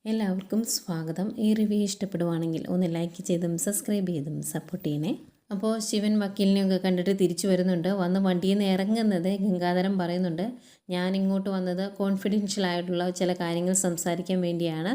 എല്ലാവർക്കും സ്വാഗതം. ഈ റിവ്യൂ ഇഷ്ടപ്പെടുവാണെങ്കിൽ ഒന്ന് ലൈക്ക് ചെയ്തും സബ്സ്ക്രൈബ് ചെയ്തും സപ്പോർട്ട് ചെയ്യണേ. അപ്പോൾ ശിവൻ വക്കീലിനെയൊക്കെ കണ്ടിട്ട് തിരിച്ചു വരുന്നുണ്ട്. വന്ന് വണ്ടിയിൽ നിന്ന് ഇറങ്ങുന്നത് ഗംഗാധരൻ പറയുന്നുണ്ട്, ഞാൻ ഇങ്ങോട്ട് വന്നത് കോൺഫിഡൻഷ്യൽ ആയിട്ടുള്ള ചില കാര്യങ്ങൾ സംസാരിക്കാൻ വേണ്ടിയാണ്,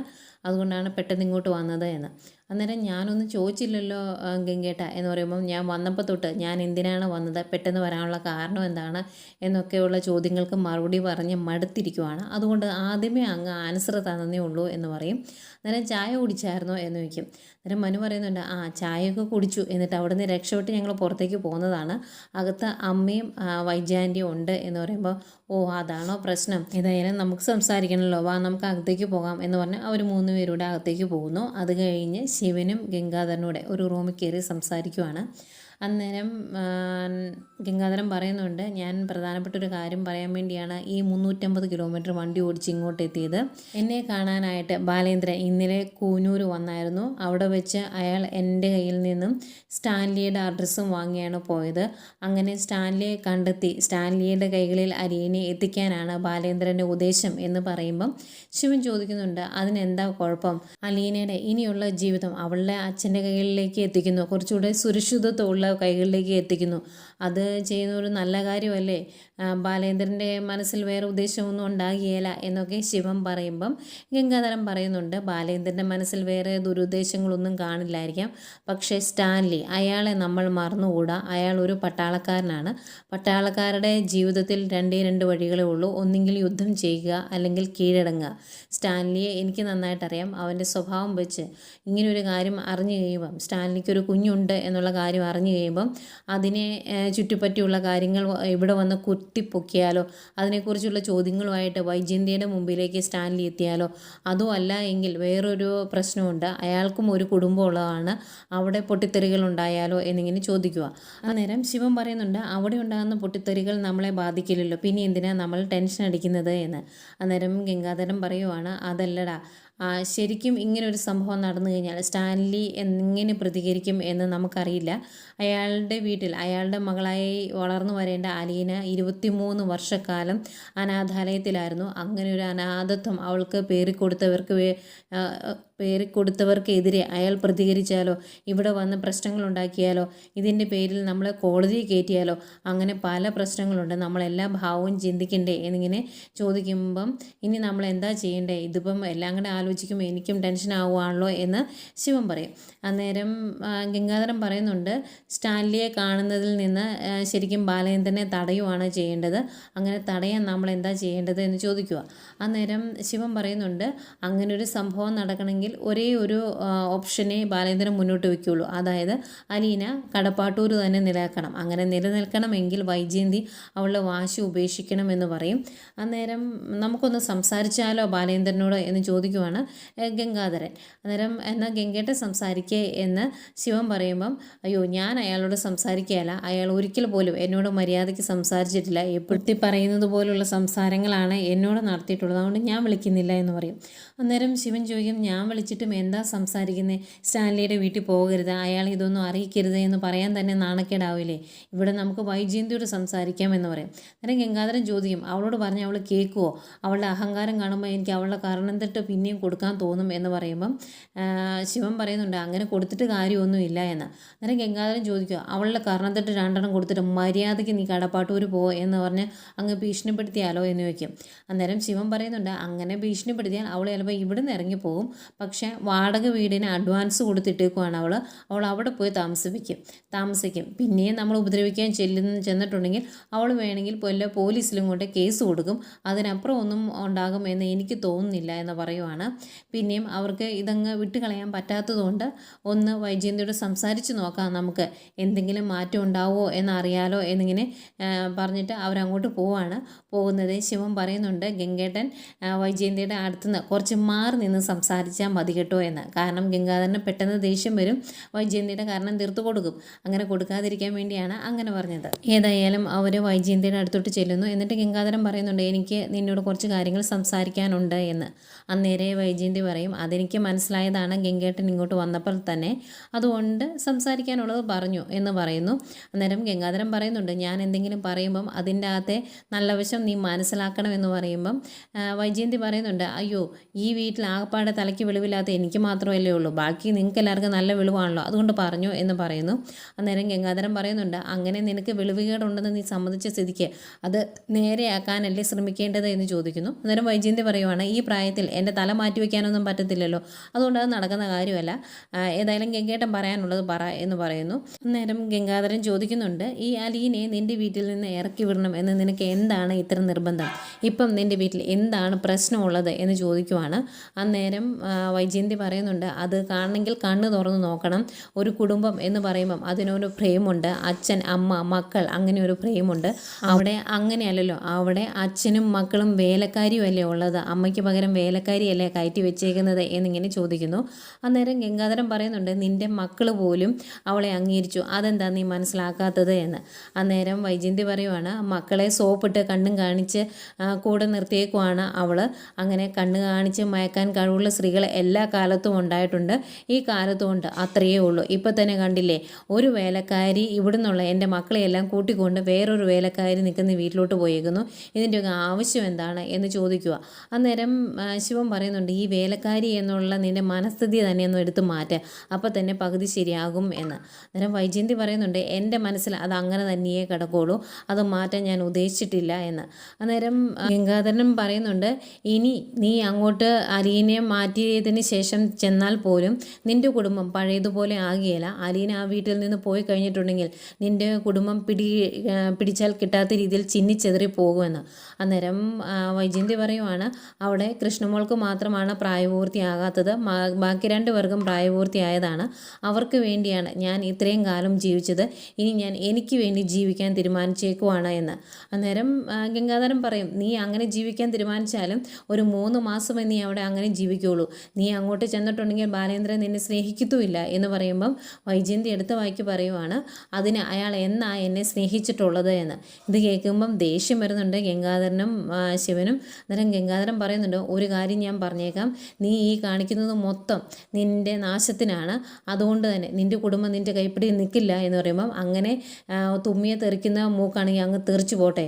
അതുകൊണ്ടാണ് പെട്ടെന്ന് ഇങ്ങോട്ട് വന്നത് എന്ന്. അന്നേരം ഞാനൊന്നും ചോദിച്ചില്ലല്ലോ ഗംഗേട്ട എന്ന് പറയുമ്പം, ഞാൻ വന്നപ്പോൾ തൊട്ട് ഞാൻ എന്തിനാണ് വന്നത്, പെട്ടെന്ന് വരാനുള്ള കാരണം എന്താണ് എന്നൊക്കെയുള്ള ചോദ്യങ്ങൾക്ക് മറുപടി പറഞ്ഞ് മടുത്തിരിക്കുവാണ്. അതുകൊണ്ട് ആദ്യമേ അങ്ങ് ആൻസർ തന്നേ ഉള്ളൂ എന്ന് പറയും. അന്നേരം ചായ കുടിച്ചായിരുന്നോ എന്ന് ചോദിക്കും. അന്നേരം മനു പറയുന്നുണ്ട്, ചായയൊക്കെ കുടിച്ചു, എന്നിട്ട് അവിടെ നിന്ന് രക്ഷപ്പെട്ട് ഞങ്ങൾ പുറത്തേക്ക് പോകുന്നതാണ്, അകത്ത് അമ്മയും വൈജാൻ്റിയും ഉണ്ട് എന്ന് പറയുമ്പോൾ, അതാണോ പ്രശ്നം, ഏതായാലും നമുക്ക് സംസാരിക്കണമല്ലോ, വാ നമുക്ക് അകത്തേക്ക് പോകാം എന്ന് പറഞ്ഞ് അവർ 3 പേരുടെ അകത്തേക്ക് പോകുന്നു. അത് കഴിഞ്ഞ് ശിവനും ഗംഗാധരനൂടെ ഒരു റൂമിൽ കയറി സംസാരിക്കുവാണ്. അന്നേരം ഗംഗാധരൻ പറയുന്നുണ്ട്, ഞാൻ പ്രധാനപ്പെട്ട ഒരു കാര്യം പറയാൻ വേണ്ടിയാണ് ഈ 350 കിലോമീറ്റർ വണ്ടി ഓടിച്ച് ഇങ്ങോട്ട് എത്തിയത്. എന്നെ കാണാനായിട്ട് ബാലേന്ദ്രൻ ഇന്നലെ കൂനൂർ വന്നായിരുന്നു. അവിടെ വെച്ച് അയാൾ എൻ്റെ കയ്യിൽ നിന്നും സ്റ്റാൻലിയുടെ അഡ്രസ്സും വാങ്ങിയാണ് പോയത്. അങ്ങനെ സ്റ്റാൻലിയെ കണ്ടെത്തി സ്റ്റാൻലിയുടെ കൈകളിൽ അലീനയെ എത്തിക്കാനാണ് ബാലേന്ദ്രൻ്റെ ഉദ്ദേശം എന്ന് പറയുമ്പം ശിവൻ ചോദിക്കുന്നുണ്ട്, അതിനെന്താ കുഴപ്പം, അലീനയുടെ ഇനിയുള്ള ജീവിതം അവളുടെ അച്ഛൻ്റെ കൈകളിലേക്ക് എത്തിക്കുന്നു, കുറച്ചുകൂടെ സുരക്ഷിതത്വമുള്ള കൈകളിലേക്ക് എത്തിക്കുന്നു, അത് ചെയ്യുന്ന ഒരു നല്ല കാര്യമല്ലേ, ബാലേന്ദ്രൻ്റെ മനസ്സിൽ വേറെ ഉദ്ദേശമൊന്നും ഉണ്ടാകുകയില്ല എന്നൊക്കെ ശിവൻ പറയുമ്പം ഗംഗാധരൻ പറയുന്നുണ്ട്, ബാലേന്ദ്രൻ്റെ മനസ്സിൽ വേറെ ദുരുദ്ദേശങ്ങളൊന്നും കാണില്ലായിരിക്കാം, പക്ഷേ സ്റ്റാൻലി അയാളെ നമ്മൾ മറന്നുകൂടാ, അയാൾ ഒരു പട്ടാളക്കാരനാണ്. പട്ടാളക്കാരുടെ ജീവിതത്തിൽ രണ്ട് വഴികളേ ഉള്ളൂ, ഒന്നെങ്കിൽ യുദ്ധം ചെയ്യുക അല്ലെങ്കിൽ കീഴടങ്ങുക. സ്റ്റാൻലിയെ എനിക്ക് നന്നായിട്ടറിയാം. അവൻ്റെ സ്വഭാവം വെച്ച് ഇങ്ങനൊരു കാര്യം അറിഞ്ഞു കഴിയുമ്പം, സ്റ്റാൻലിക്കൊരു കുഞ്ഞുണ്ട് എന്നുള്ള കാര്യം അറിഞ്ഞു കഴിയുമ്പം അതിനെ ചുറ്റിപ്പറ്റിയുള്ള കാര്യങ്ങൾ ഇവിടെ വന്ന് കുത്തിപ്പൊക്കിയാലോ, അതിനെക്കുറിച്ചുള്ള ചോദ്യങ്ങളുമായിട്ട് വൈജയന്തിയുടെ മുമ്പിലേക്ക് സ്റ്റാൻലി എത്തിയാലോ, അതും അല്ല എങ്കിൽ വേറൊരു പ്രശ്നമുണ്ട്, അയാൾക്കും ഒരു കുടുംബമുള്ളതാണ്, അവിടെ പൊട്ടിത്തെറികൾ ഉണ്ടായാലോ എന്നിങ്ങനെ ചോദിക്കുക. അന്നേരം ശിവൻ പറയുന്നുണ്ട്, അവിടെ ഉണ്ടാകുന്ന പൊട്ടിത്തെറികൾ നമ്മളെ ബാധിക്കില്ലല്ലോ, പിന്നെ എന്തിനാണ് നമ്മൾ ടെൻഷൻ അടിക്കുന്നത് എന്ന്. അന്നേരം ഗംഗാധരൻ പറയുവാണ്, അതല്ലടാ, ശരിക്കും ഇങ്ങനൊരു സംഭവം നടന്നു കഴിഞ്ഞാൽ സ്റ്റാൻലി എങ്ങനെ പ്രതികരിക്കും എന്ന് നമുക്കറിയില്ല. അയാളുടെ വീട്ടിൽ അയാളുടെ മകളായി വളർന്നു വരേണ്ട അലീന 23 വർഷക്കാലം അനാഥാലയത്തിലായിരുന്നു. അങ്ങനെ ഒരു അനാഥത്വം അവൾക്ക് പേറിക്കൊടുത്തവർക്കെതിരെ അയാൾ പ്രതികരിച്ചാലോ, ഇവിടെ വന്ന് പ്രശ്നങ്ങളുണ്ടാക്കിയാലോ, ഇതിൻ്റെ പേരിൽ നമ്മളെ കോടതിയിൽ കയറ്റിയാലോ, അങ്ങനെ പല പ്രശ്നങ്ങളുണ്ട്, നമ്മളെല്ലാ ഭാവവും ചിന്തിക്കണ്ടേ എന്നിങ്ങനെ ചോദിക്കുമ്പം, ഇനി നമ്മൾ എന്താ ചെയ്യേണ്ടേ, ഇതിപ്പം എല്ലാം കൂടെ ആലോചിക്കുമ്പോൾ എനിക്കും ടെൻഷൻ ആവുകയാണല്ലോ എന്ന് ശിവൻ പറയും. അന്നേരം ഗംഗാധരൻ പറയുന്നുണ്ട്, സ്റ്റാൻലിയെ കാണുന്നതിൽ നിന്ന് ശരിക്കും ബാലേന്ദ്രനെ തടയുവാണ് ചെയ്യേണ്ടത്, അങ്ങനെ തടയാൻ നമ്മൾ എന്താ ചെയ്യേണ്ടത് എന്ന് ചോദിക്കുക. അന്നേരം ശിവൻ പറയുന്നുണ്ട്, അങ്ങനെ ഒരു സംഭവം നടക്കണമെങ്കിൽ ഒരേ ഒരു ഓപ്ഷനെ ബാലേന്ദ്രൻ മുന്നോട്ട് വയ്ക്കുകയുള്ളൂ, അതായത് അലീന കടപ്പാട്ടൂർ തന്നെ നിലനിൽക്കണം, അങ്ങനെ നിലനിൽക്കണമെങ്കിൽ വൈജയന്തി അവളുടെ വാശി ഉപേക്ഷിക്കണം എന്ന് പറയും. അന്നേരം നമുക്കൊന്ന് സംസാരിച്ചാലോ ബാലേന്ദ്രനോട് എന്ന് ചോദിക്കുവാണ് ഗംഗാധരൻ. അന്നേരം എന്നാൽ ഗംഗേട്ട സംസാരിക്കേ എന്ന് ശിവൻ പറയുമ്പം, അയ്യോ ഞാൻ അയാളോട് സംസാരിക്കുകയല്ല, അയാൾ ഒരിക്കൽ പോലും എന്നോട് മര്യാദയ്ക്ക് സംസാരിച്ചിട്ടില്ല, എപ്പോഴത്തെ പറയുന്നത് പോലുള്ള സംസാരങ്ങളാണ് എന്നോട് നടത്തിയിട്ടുള്ളത്, അതുകൊണ്ട് ഞാൻ വിളിക്കുന്നില്ല എന്ന് പറയും. അന്നേരം ശിവൻ ചോദിക്കും, ഞാൻ വിളിച്ചിട്ടും എന്താ സംസാരിക്കുന്നത്, സ്റ്റാൻലിയുടെ വീട്ടിൽ പോകരുത്, അയാൾ ഇതൊന്നും അറിയിക്കരുത് എന്ന് പറയാൻ തന്നെ നാണക്കേടാവില്ലേ, ഇവിടെ നമുക്ക് വൈജയന്തിയോട് സംസാരിക്കാം എന്ന് പറയും. അന്നേരം ഗംഗാധരൻ ചോദിക്കും, അവളോട് പറഞ്ഞാൽ അവൾ കേൾക്കുമോ, അവളുടെ അഹങ്കാരം കാണുമ്പോൾ എനിക്ക് അവളുടെ കാരണം തൊട്ട് പിന്നെയും കൊടുക്കാൻ തോന്നും എന്ന് പറയുമ്പം ശിവൻ പറയുന്നുണ്ട്, അങ്ങനെ കൊടുത്തിട്ട് കാര്യമൊന്നുമില്ല എന്ന്. അന്നേരം ഗംഗാധരൻ ചോദിക്കുക, അവളുടെ കാരണം തൊട്ട് 2 കൊടുത്തിട്ട് മര്യാദയ്ക്ക് നീ കടപ്പാട്ടൂർ പോ എന്ന് പറഞ്ഞ് അങ്ങ് ഭീഷണിപ്പെടുത്തിയാലോ എന്ന് ചോദിക്കും. അന്നേരം ശിവൻ പറയുന്നുണ്ട്, അങ്ങനെ ഭീഷണിപ്പെടുത്തിയാൽ അവൾ ചിലപ്പോൾ ഇവിടുന്ന് ഇറങ്ങിപ്പോകും, പക്ഷേ വാടക വീടിന് അഡ്വാൻസ് കൊടുത്തിട്ടേക്കുവാണ് അവൾ അവിടെ പോയി താമസിക്കും, പിന്നെയും നമ്മൾ ഉപദ്രവിക്കാൻ ചെന്നിട്ടുണ്ടെങ്കിൽ അവൾ വേണമെങ്കിൽ പോലീസിലും കൊണ്ട് കേസ് കൊടുക്കും, അതിനപ്പുറം ഒന്നും ഉണ്ടാകും എന്ന് എനിക്ക് തോന്നുന്നില്ല എന്ന് പറയുവാണ്. പിന്നെയും അവർക്ക് ഇതങ്ങ് വിട്ടുകളയാൻ പറ്റാത്തതുകൊണ്ട് ഒന്ന് വൈജയന്തിയോട് സംസാരിച്ച് നോക്കാം, നമുക്ക് എന്തെങ്കിലും മാറ്റം ഉണ്ടാവുമോ എന്നറിയാലോ എന്നിങ്ങനെ പറഞ്ഞിട്ട് അവരങ്ങോട്ട് പോകുന്നത് ശിവൻ പറയുന്നുണ്ട്, ഗംഗേട്ടൻ വൈജയന്തിയുടെ അടുത്തുനിന്ന് കുറച്ച് മാറി നിന്ന് സംസാരിച്ചാൽ മതി കേട്ടോ എന്ന്. കാരണം ഗംഗാധരന് പെട്ടെന്ന് ദേഷ്യം വരും, വൈജയന്തിയുടെ കാരണം തീർത്തു കൊടുക്കും. അങ്ങനെ കൊടുക്കാതിരിക്കാൻ വേണ്ടിയാണ് അങ്ങനെ പറഞ്ഞത്. ഏതായാലും അവർ വൈജയന്തിയുടെ അടുത്തോട്ട് ചെല്ലുന്നു. എന്നിട്ട് ഗംഗാധരൻ പറയുന്നുണ്ട്, എനിക്ക് നിന്നോട് കുറച്ച് കാര്യങ്ങൾ സംസാരിക്കാനുണ്ട് എന്ന്. അന്നേരെ വൈജയന്തി പറയും, അതെനിക്ക് മനസ്സിലായതാണ് ഗംഗേട്ടൻ ഇങ്ങോട്ട് വന്നപ്പോൾ തന്നെ, അതുകൊണ്ട് സംസാരിക്കാനുള്ളത് പറഞ്ഞു എന്ന് പറയുന്നു. അന്നേരം ഗംഗാധരൻ പറയുന്നുണ്ട്, ഞാൻ എന്തെങ്കിലും പറയുമ്പം അതിൻ്റെ അകത്തെ നല്ല വശം നീ മനസ്സിലാക്കണമെന്ന് പറയുമ്പം വൈജയന്തി പറയുന്നുണ്ട്, അയ്യോ ഈ വീട്ടിൽ ആകപ്പാടെ തലയ്ക്ക് വെളിവില്ലാത്ത എനിക്ക് മാത്രമല്ലേ ഉള്ളൂ, ബാക്കി നിങ്ങൾക്ക് എല്ലാവർക്കും നല്ല വെളിവാണല്ലോ, അതുകൊണ്ട് പറഞ്ഞു എന്ന് പറയുന്നു. അന്നേരം ഗംഗാധരൻ പറയുന്നുണ്ട്, അങ്ങനെ നിനക്ക് വെളിവുകേടുണ്ടെന്ന് നീ സമ്മതിച്ച സ്ഥിതിക്ക് അത് നേരെയാക്കാനല്ലേ ശ്രമിക്കേണ്ടത് എന്ന് ചോദിക്കുന്നു. അന്നേരം വൈജയന്തി പറയുവാണ്, ഈ പ്രായത്തിൽ എൻ്റെ തല മാറ്റി വയ്ക്കാനൊന്നും പറ്റത്തില്ലല്ലോ, അതുകൊണ്ട് അത് നടക്കുന്ന കാര്യമല്ല, ഏതായാലും ഗംഗേട്ടൻ പറയാനുള്ളത് പറ എന്ന് പറയുന്നു. അന്നേരം ഗംഗാധരൻ ചോദിക്കുന്നുണ്ട്, ഈ അലീനെ നിൻ്റെ വീട്ടിൽ നിന്ന് ഇറക്കി വിടണം എന്ന് നിനക്ക് എന്താണ് ഇത്ര നിർബന്ധം, ഇപ്പം നിൻ്റെ വീട്ടിൽ എന്താണ് പ്രശ്നമുള്ളത് എന്ന് ചോദിക്കുവാണ്. അന്നേരം വൈജയന്തി പറയുന്നുണ്ട്, അത് കാണണമെങ്കിൽ കണ്ണ് തുറന്ന് നോക്കണം, ഒരു കുടുംബം എന്ന് പറയുമ്പം അതിനൊരു ഫ്രെയിമുണ്ട്, അച്ഛൻ അമ്മ മക്കൾ അങ്ങനെ ഒരു ഫ്രെയിമുണ്ട്. അവിടെ അങ്ങനെയല്ലല്ലോ, അവിടെ അച്ഛനും മക്കളും വേലക്കാരിയും അല്ലേ ഉള്ളത്, അമ്മയ്ക്ക് പകരം വേലക്കാരിയല്ലേ കയറ്റി വെച്ചേക്കുന്നത് എന്നിങ്ങനെ ചോദിക്കുന്നു. അന്നേരം ഗംഗാധരൻ പറയുന്നുണ്ട്, നിൻ്റെ മക്കൾ പോലും അവളെ അംഗീകരിച്ചു, അതെന്താ നീ മനസ്സിലാക്കാത്തത് എന്ന്. അന്നേരം വൈജയന്തി പറയുവാണ്, മക്കളെ സോപ്പിട്ട് കണ്ണും കാണിച്ച് കൂടെ നിർത്തിയേക്കുവാണ് അവൾ. അങ്ങനെ കണ്ണ് കാണിച്ച് മയക്കാൻ കഴിവുള്ള സ്ത്രീകൾ എല്ലാ കാലത്തും ഉണ്ടായിട്ടുണ്ട്, ഈ കാലത്തുമുണ്ട്, അത്രയേ ഉള്ളൂ. ഇപ്പം തന്നെ കണ്ടില്ലേ, ഒരു വേലക്കാരി ഇവിടുന്നുള്ള എൻ്റെ മക്കളെയെല്ലാം കൂട്ടിക്കൊണ്ട് വേറൊരു വേലക്കാരി നിൽക്കുന്ന വീട്ടിലോട്ട് പോയേക്കുന്നു, ഇതിൻ്റെയൊക്കെ ആവശ്യം എന്താണ് എന്ന് ചോദിക്കുക. അന്നേരം ശിവൻ പറയുന്നുണ്ട്, ഈ വേലക്കാരി എന്നുള്ള നിൻ്റെ മനസ്ഥിതി തന്നെയൊന്നും എടുത്ത് മാറ്റുക, അപ്പം തന്നെ പകുതി ശരിയാകും എന്ന്. അന്നേരം വൈജയന്തി പറയുന്നുണ്ട്, എൻ്റെ മനസ്സിൽ അത് അങ്ങനെ തന്നെയേ കിടക്കുള്ളൂ, അത് മാറ്റാൻ ഞാൻ ഉദ്ദേശിച്ചിട്ടില്ല എന്ന്. അന്നേരം ഗംഗാധരൻ പറയുന്നുണ്ട്, ഇനി നീ അങ്ങോട്ട് അലീനെ മാറ്റിയതിന് ശേഷം ചെന്നാൽ പോലും നിൻ്റെ കുടുംബം പഴയതുപോലെ ആകുകയില്ല. അലീന ആ വീട്ടിൽ നിന്ന് പോയി കഴിഞ്ഞിട്ടുണ്ടെങ്കിൽ നിൻ്റെ കുടുംബം പിടിച്ചാൽ കിട്ടാത്ത രീതിയിൽ ചിന്നിച്ചെതറി പോകുമെന്ന്. അന്നേരം വൈജയന്തി പറയുവാണ്, അവിടെ കൃഷ്ണമോൾക്ക് മാത്രമാണ് പ്രായപൂർത്തിയാകാത്തത്, ബാക്കി 2 പേർക്കും പ്രായപൂർത്തിയായതാണ്, അവർക്ക് വേണ്ടിയാണ് ഞാൻ ഇത്രയും കാലം ജീവിച്ചത്, ഇനി ഞാൻ എനിക്ക് വേണ്ടി ജീവിക്കാൻ തീരുമാനിച്ചേക്കുവാണ് എന്ന്. അന്നേരം ഗംഗാധരൻ പറയും, നീ അങ്ങനെ ജീവിക്കാൻ തീരുമാനിച്ചാലും ഒരു 3 മാസമേ നീ അവിടെ അങ്ങനെ ജീവിക്കുകയുള്ളൂ, നീ അങ്ങോട്ട് ചെന്നിട്ടുണ്ടെങ്കിൽ ബാലേന്ദ്രൻ നിന്നെ സ്നേഹിക്കത്തുമില്ല എന്ന് പറയുമ്പം വൈജയന്തി എടുത്ത വായിക്ക് പറയുവാണ്, അതിന് അയാൾ എന്നാ എന്നെ സ്നേഹിച്ചിട്ടുള്ളത് എന്ന്. ഇത് കേൾക്കുമ്പം ദേഷ്യം വരുന്നുണ്ട് ഗംഗാധരനും ശിവനും. അന്നേരം ഗംഗാധരൻ പറയുന്നുണ്ട്, ഒരു കാര്യം ഞാൻ പറഞ്ഞേക്കാം, നീ ഈ കാണിക്കുന്നത് മൊത്തം നിൻ്റെ നാശത്തിനാണ്, അതുകൊണ്ട് തന്നെ നിൻ്റെ കുടുംബം നിൻ്റെ കൈപ്പിടി നിൽക്കില്ല എന്ന് പറയുമ്പം, അങ്ങനെ തുമ്മിയെ തെറിക്കുന്ന മൂക്കാണെങ്കിൽ അങ്ങ് തെറിച്ചു പോട്ടെ,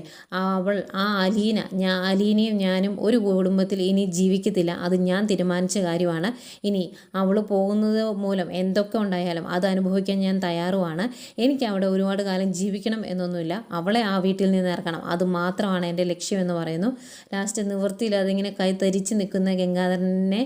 അലീനയും ഞാനും ഒരു കുടുംബത്തിൽ ഇനി ജീവിക്കത്തില്ല, അത് ഞാൻ തീരുമാനിച്ച കാര്യമാണ്, ഇനി അവൾ പോകുന്നത് മൂലം എന്തൊക്കെ ഉണ്ടായാലും അത് അനുഭവിക്കാൻ ഞാൻ തയ്യാറുമാണ്, എനിക്ക് അവിടെ ഒരുപാട് കാലം ജീവിക്കണം എന്നൊന്നുമില്ല, അവളെ ആ വീട്ടിൽ നിന്ന് ഇറക്കണം, അത് മാത്രമാണ് എൻ്റെ ലക്ഷ്യമെന്ന് പറയുന്നു. ലാസ്റ്റ് നിവൃത്തിയിൽ അതിങ്ങനെ കൈ തരിച്ച് നിൽക്കുന്ന ഗംഗാധരനെ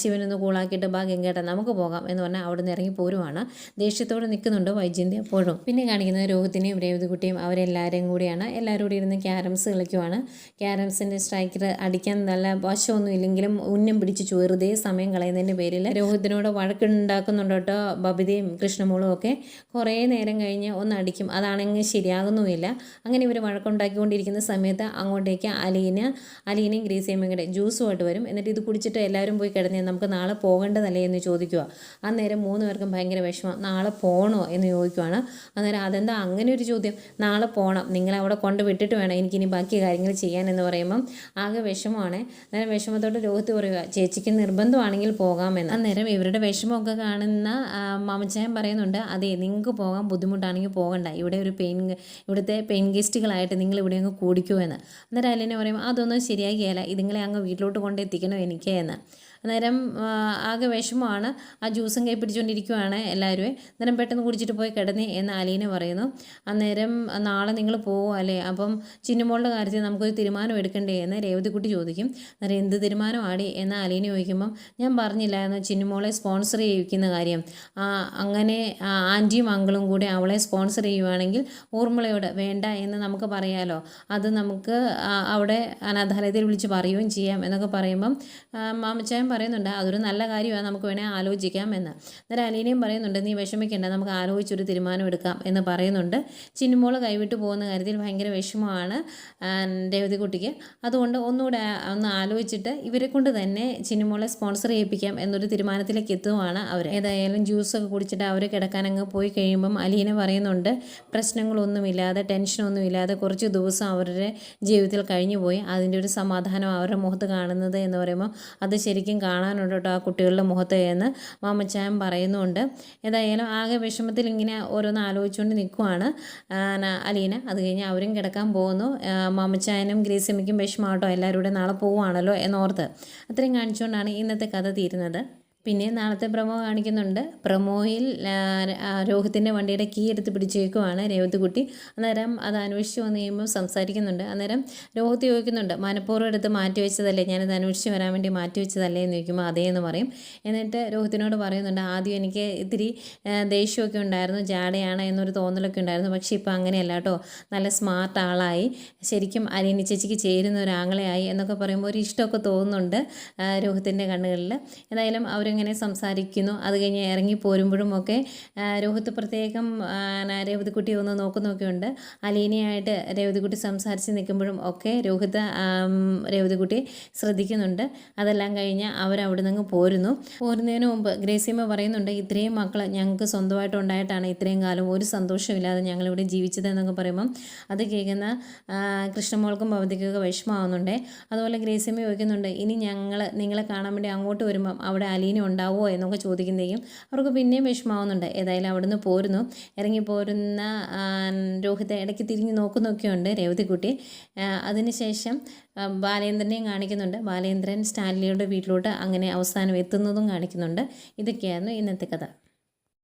ശിവനൊന്ന് കൂളാക്കിയിട്ട്, ബാ ഗംഗേട്ടൻ നമുക്ക് പോകാം എന്ന് പറഞ്ഞാൽ അവിടെ നിന്ന് ഇറങ്ങി പോരുവാണ്. ദേഷ്യത്തോടെ നിൽക്കുന്നുണ്ട് വൈജയന്തി അപ്പോഴും. പിന്നെ കാണിക്കുന്നത് രോഹിത്തിനെയും രേവതിക്കുട്ടിയും അവരെല്ലാവരും കൂടിയാണ്, എല്ലാവരും കൂടി ഇരുന്ന് ക്യാരംസ് കളിക്കുവാണ്. ക്യാരംസിൻ്റെ സ്ട്രൈക്കർ അടിക്കാൻ നല്ല വശമൊന്നും ഇല്ലെങ്കിലും ഉന്നം പിടിച്ച് വെറുതെ സമയം കളയുന്നതിൻ്റെ പേരിൽ രോഹിത്തിനോട് വഴക്കുണ്ടാക്കുന്നുണ്ട് കേട്ടോ ബബിതയും കൃഷ്ണമോളും ഒക്കെ. കുറേ നേരം കഴിഞ്ഞ് ഒന്ന് അടിക്കും, അതാണെങ്കിൽ ശരിയാകുന്നുമില്ല. അങ്ങനെ ഇവർ വഴക്കുണ്ടാക്കിക്കൊണ്ടിരിക്കുന്ന സമയത്ത് അങ്ങോട്ടേക്ക് അലീനയും ഗ്രേസിയമ്മയും കൂടെ ജ്യൂസുമായിട്ട് വരും. എന്നിട്ട് ഇത് കുടിച്ചിട്ട് എല്ലാവരും പോയി കിടന്നേ, നമുക്ക് നാളെ പോകേണ്ടതല്ലേ എന്ന് ചോദിക്കുക. അന്നേരം 3 പേർക്കും ഭയങ്കര വിഷമം, നാളെ പോകണോ എന്ന് ചോദിക്കുവാണ്. അന്നേരം അതെന്താ അങ്ങനെ ഒരു ചോദ്യം, നാളെ പോകണം, നിങ്ങളവിടെ കൊണ്ട് വിട്ടിട്ട് വേണം എനിക്കിനി ബാക്കി കാര്യങ്ങൾ ചെയ്യാൻ എന്ന് പറയുമ്പം ആകെ വിഷമമാണ്. അന്നേരം വിഷമത്തോട് രോഹിത്ത് പറയുക, ചേച്ചിക്ക് നിർബന്ധമാണെങ്കിൽ പോകാമെന്ന്. അന്നേരം ഇവരുടെ വിഷമമൊക്കെ കാണുന്ന മാമച്ചായൻ പറയുന്നുണ്ട്, അതെ നിങ്ങൾക്ക് പോകാൻ ബുദ്ധിമുട്ടാണെങ്കിൽ പോകണ്ട, ഇവിടുത്തെ പെയിൻ ഗസ്റ്റുകളായിട്ട് നിങ്ങൾ ഇവിടെ അങ്ങ് കൂടിക്കുമോ എന്ന്. അന്നേരം അലീന പറയും, അതൊന്നും ശരിയാക്കിയല്ല, ഇതുങ്ങളെ അങ്ങ് വീട്ടിലോട്ട് കൊണ്ടെത്തിക്കണോ എനിക്ക് എന്ന്. അന്നേരം ആകെ വിഷമമാണ്, ആ ജ്യൂസും കൈ പിടിച്ചുകൊണ്ടിരിക്കുവാണ് എല്ലാവരും. അന്നേരം പെട്ടെന്ന് കുടിച്ചിട്ട് പോയി കിടന്നേ എന്ന് അലീന പറയുന്നു. അന്നേരം നാളെ നിങ്ങൾ പോവും അല്ലേ, അപ്പം ചിന്നുമോളുടെ കാര്യത്തിൽ നമുക്കൊരു തീരുമാനം എടുക്കണ്ടേ എന്ന് രേവതിക്കുട്ടി ചോദിക്കും. അന്നേരം എന്ത് തീരുമാനം ആടി എന്ന് അലീന ചോദിക്കുമ്പം, ഞാൻ പറഞ്ഞില്ലായിരുന്നു ചിന്നുമോളെ സ്പോൺസർ ചെയ്യിക്കുന്ന കാര്യം, അങ്ങനെ ആൻറ്റിയും അങ്കിളും കൂടി അവളെ സ്പോൺസർ ചെയ്യുവാണെങ്കിൽ ഊർമിളയോട് വേണ്ട എന്ന് നമുക്ക് പറയാമല്ലോ, അത് നമുക്ക് അവിടെ അനാഥാലയത്തിൽ വിളിച്ച് പറയുകയും ചെയ്യാം എന്നൊക്കെ പറയുമ്പം മാമച്ചായൻ പറയുന്നുണ്ട് അതൊരു നല്ല കാര്യമാണ്, നമുക്ക് വേണേൽ ആലോചിക്കാം എന്ന്. അന്നേരം അലീനയും പറയുന്നുണ്ട് നീ വിഷമിക്കേണ്ട, നമുക്ക് ആലോചിച്ചൊരു തീരുമാനം എടുക്കാം എന്ന് പറയുന്നുണ്ട്. ചിന്നുമോൾ കൈവിട്ട് പോകുന്ന കാര്യത്തിൽ ഭയങ്കര വിഷമമാണ് രേവതിക്കുട്ടിക്ക്. അതുകൊണ്ട് ഒന്നുകൂടെ ഒന്ന് ആലോചിച്ചിട്ട് ഇവരെ കൊണ്ട് തന്നെ ചിന്നുമോളെ സ്പോൺസർ ചെയ്യിപ്പിക്കാം എന്നൊരു തീരുമാനത്തിലേക്ക് എത്തുവാണ് അവർ. ഏതായാലും ജ്യൂസൊക്കെ കുടിച്ചിട്ട് അവർ കിടക്കാനങ്ങ് പോയി കഴിയുമ്പം അലീന പറയുന്നുണ്ട് പ്രശ്നങ്ങളൊന്നുമില്ലാതെ ടെൻഷനൊന്നുമില്ലാതെ കുറച്ച് ദിവസം അവരുടെ ജീവിതത്തിൽ കഴിഞ്ഞു പോയി, അതിൻ്റെ ഒരു സമാധാനം അവരുടെ മുഖത്ത് കാണുന്നത് എന്ന് പറയുമ്പോൾ അത് ശരിക്കും കാണാനുണ്ട് കേട്ടോ ആ കുട്ടികളുടെ മുഖത്ത് എന്ന് മാമച്ചായൻ പറയുന്നുണ്ട്. ഏതായാലും ആകെ വിഷമത്തിൽ ഇങ്ങനെ ഓരോന്ന് ആലോചിച്ചുകൊണ്ട് നിൽക്കുവാണ് അലീന. അത് കഴിഞ്ഞ് അവരും കിടക്കാൻ പോകുന്നു. മാമച്ചായനും ഗ്രേസിയമ്മയ്ക്കും വിഷമാട്ടോ, എല്ലാവരും കൂടെ നാളെ പോവുകയാണല്ലോ എന്നോർത്ത്. അത്രയും കാണിച്ചുകൊണ്ടാണ് ഇന്നത്തെ കഥ തീരുന്നത്. പിന്നെ നാളത്തെ പ്രൊമോ കാണിക്കുന്നുണ്ട്. പ്രൊമോയിൽ രോഹിത്തിൻ്റെ വണ്ടിയുടെ കീ എടുത്ത് പിടിച്ചേക്കുവാണ് രേവതിക്കുട്ടി. അന്നേരം അത് അന്വേഷിച്ച് വന്ന് കഴിയുമ്പോൾ സംസാരിക്കുന്നുണ്ട്. അന്നേരം രോഹിത്ത് ചോദിക്കുന്നുണ്ട് മനഃപൂർവ്വം എടുത്ത് മാറ്റി വെച്ചതല്ലേ, ഞാനത് അന്വേഷിച്ച് വരാൻ വേണ്ടി മാറ്റി വെച്ചതല്ലേ എന്ന് ചോദിക്കുമ്പോൾ അതേ എന്ന് പറയും. എന്നിട്ട് രോഹിത്തിനോട് പറയുന്നുണ്ട് ആദ്യം എനിക്ക് ഇത്തിരി ദേഷ്യമൊക്കെ ഉണ്ടായിരുന്നു, ജാടയാണ് എന്നൊരു തോന്നലൊക്കെ ഉണ്ടായിരുന്നു, പക്ഷേ ഇപ്പോൾ അങ്ങനെയല്ല കേട്ടോ, നല്ല സ്മാർട്ട് ആളായി, ശരിക്കും അലീന ചേച്ചിക്ക് ചേരുന്ന ഒരു ആങ്ങളെയായി എന്നൊക്കെ പറയുമ്പോൾ ഒരു ഇഷ്ടമൊക്കെ തോന്നുന്നുണ്ട് രോഹിത്തിൻ്റെ കണ്ണുകളിൽ. ഏതായാലും അവരിങ്ങനെ സംസാരിക്കുന്നു. അത് കഴിഞ്ഞ് ഇറങ്ങി പോരുമ്പോഴും ഒക്കെ രോഹിത്ത് പ്രത്യേകം രേവതിക്കുട്ടി ഒന്ന് നോക്കുന്നൊക്കെ ഉണ്ട്. അലീനയായിട്ട് രേവതിക്കുട്ടി സംസാരിച്ച് നിൽക്കുമ്പോഴും ഒക്കെ രോഹിത്ത് രേവതിക്കുട്ടി ശ്രദ്ധിക്കുന്നുണ്ട്. അതെല്ലാം കഴിഞ്ഞ് അവരവിടെ നിന്ന് പോരുന്നതിന് മുമ്പ് ഗ്രേസിയമ്മ പറയുന്നുണ്ട് ഇത്രയും മക്കൾ ഞങ്ങൾക്ക് സ്വന്തമായിട്ട് ഉണ്ടായിട്ടാണ് ഇത്രയും കാലം ഒരു സന്തോഷമില്ലാതെ ഞങ്ങളിവിടെ ജീവിച്ചത് എന്നൊക്കെ പറയുമ്പം അത് കേൾക്കുന്ന കൃഷ്ണമോൾക്കും ഭവതിക്കൊക്കെ വിഷമമാവുന്നുണ്ട്. അതുപോലെ ഗ്രേസിയമ്മ ചോദിക്കുന്നുണ്ട് ഇനി നിങ്ങളെ കാണാൻ വേണ്ടി അങ്ങോട്ട് വരുമ്പം അവിടെ അലീന ഉണ്ടാവുമോ എന്നൊക്കെ ചോദിക്കുന്നതെങ്കിലും അവർക്ക് പിന്നെയും വിഷമാവുന്നുണ്ട്. ഏതായാലും അവിടുന്ന് പോരുന്നു. ഇറങ്ങി പോരുന്ന രോഹിത്തെ ഇടയ്ക്ക് തിരിഞ്ഞ് നോക്കുന്നൊക്കെയുണ്ട് രേവതിക്കുട്ടി. അതിനുശേഷം ബാലേന്ദ്രനെയും കാണിക്കുന്നുണ്ട്. ബാലേന്ദ്രൻ സ്റ്റാൻലിയുടെ വീട്ടിലോട്ട് അങ്ങനെ അവസാനം എത്തുന്നതും കാണിക്കുന്നുണ്ട്. ഇതൊക്കെയായിരുന്നു ഇന്നത്തെ കഥ.